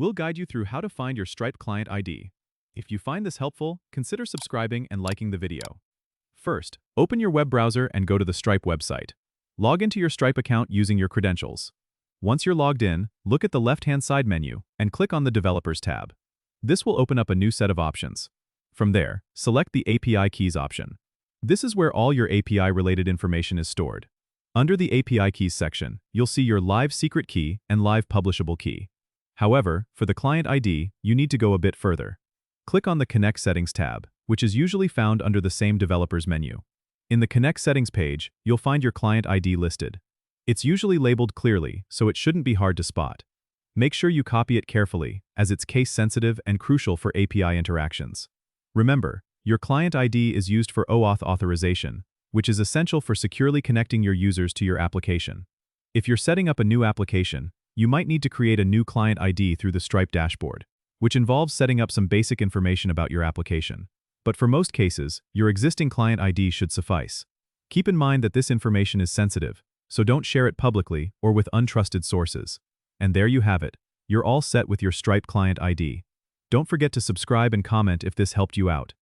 We'll guide you through how to find your Stripe client ID. If you find this helpful, consider subscribing and liking the video. First, open your web browser and go to the Stripe website. Log into your Stripe account using your credentials. Once you're logged in, look at the left-hand side menu and click on the Developers tab. This will open up a new set of options. From there, select the API Keys option. This is where all your API-related information is stored. Under the API Keys section, you'll see your live secret key and live publishable key. However, for the client ID, you need to go a bit further. Click on the Connect Settings tab, which is usually found under the same Developers menu. In the Connect Settings page, you'll find your client ID listed. It's usually labeled clearly, so it shouldn't be hard to spot. Make sure you copy it carefully, as it's case-sensitive and crucial for API interactions. Remember, your client ID is used for OAuth authorization, which is essential for securely connecting your users to your application. If you're setting up a new application, you might need to create a new client ID through the Stripe dashboard, which involves setting up some basic information about your application. But for most cases, your existing client ID should suffice. Keep in mind that this information is sensitive, so don't share it publicly or with untrusted sources. And there you have it. You're all set with your Stripe client ID. Don't forget to subscribe and comment if this helped you out.